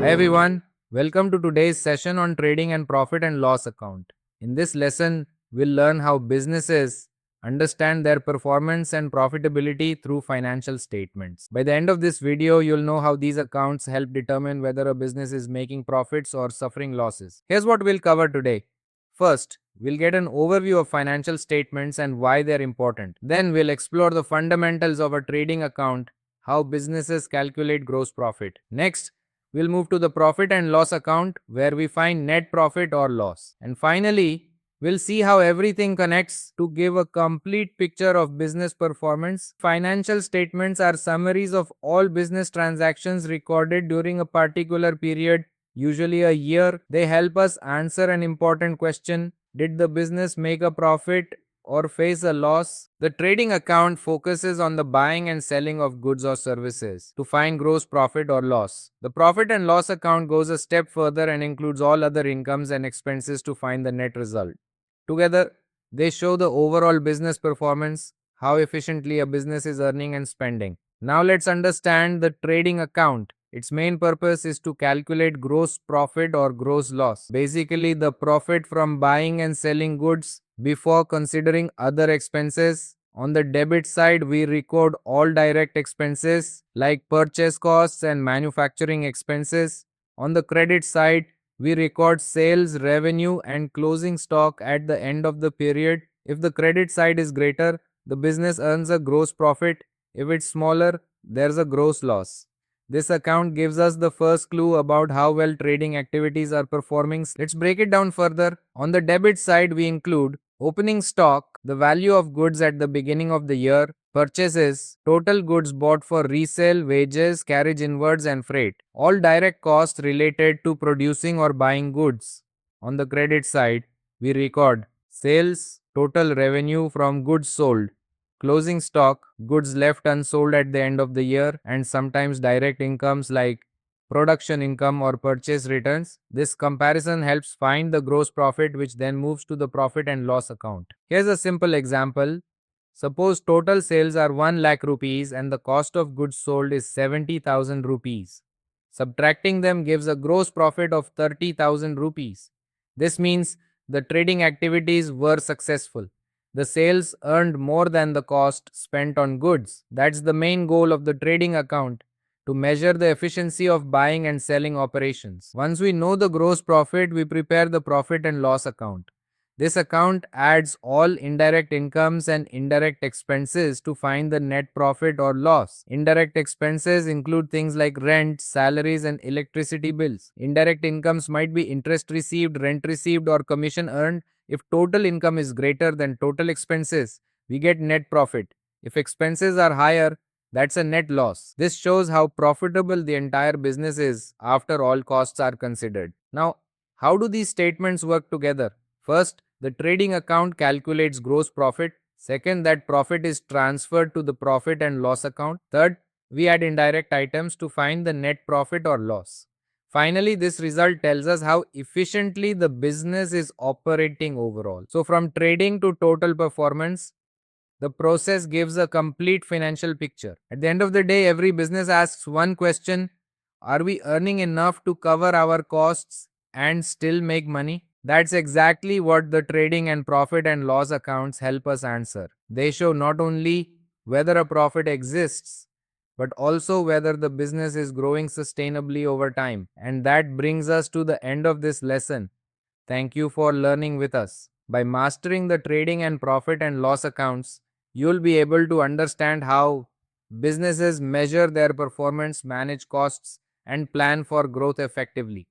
Hi everyone, welcome to today's session on trading and profit and loss account. In this lesson, we'll learn how businesses understand their performance and profitability through financial statements. By the end of this video, you'll know how these accounts help determine whether a business is making profits or suffering losses. Here's what we'll cover today. First, we'll get an overview of financial statements and why they're important. Then we'll explore the fundamentals of a trading account, how businesses calculate gross profit. Next, we'll move to the profit and loss account where we find net profit or loss. And finally, we'll see how everything connects to give a complete picture of business performance. Financial statements are summaries of all business transactions recorded during a particular period, usually a year. They help us answer an important question: did the business make a profit or face a loss? The trading account focuses on the buying and selling of goods or services to find gross profit or loss. The profit and loss account goes a step further and includes all other incomes and expenses to find the net result. Together, they show the overall business performance, how efficiently a business is earning and spending. Now let's understand the trading account. Its main purpose is to calculate gross profit or gross loss. Basically, the profit from buying and selling goods before considering other expenses. On the debit side, we record all direct expenses like purchase costs and manufacturing expenses. On the credit side, we record sales, revenue, and closing stock at the end of the period. If the credit side is greater, the business earns a gross profit. If it's smaller, there's a gross loss. This account gives us the first clue about how well trading activities are performing. Let's break it down further. On the debit side, we include opening stock, the value of goods at the beginning of the year; purchases, total goods bought for resale; wages, carriage inwards, and freight, all direct costs related to producing or buying goods. On the credit side, we record sales, total revenue from goods sold; closing stock, goods left unsold at the end of the year; and sometimes direct incomes like production income or purchase returns. This comparison helps find the gross profit, which then moves to the profit and loss account. Here's a simple example. Suppose total sales are 1 lakh rupees and the cost of goods sold is 70,000 rupees. Subtracting them gives a gross profit of 30,000 rupees. This means the trading activities were successful. The sales earned more than the cost spent on goods. That's the main goal of the trading account, to measure the efficiency of buying and selling operations. Once we know the gross profit, we prepare the profit and loss account. This account adds all indirect incomes and indirect expenses to find the net profit or loss. Indirect expenses include things like rent, salaries, and electricity bills. Indirect incomes might be interest received, rent received, or commission earned. If total income is greater than total expenses, we get net profit. If expenses are higher, that's a net loss. This shows how profitable the entire business is after all costs are considered. Now, how do these statements work together? First, the trading account calculates gross profit. Second, that profit is transferred to the profit and loss account. Third, we add indirect items to find the net profit or loss. Finally, this result tells us how efficiently the business is operating overall. So from trading to total performance, the process gives a complete financial picture. At the end of the day, every business asks one question: are we earning enough to cover our costs and still make money? That's exactly what the trading and profit and loss accounts help us answer. They show not only whether a profit exists, but also whether the business is growing sustainably over time. And that brings us to the end of this lesson. Thank you for learning with us. By mastering the trading and profit and loss accounts, you'll be able to understand how businesses measure their performance, manage costs, and plan for growth effectively.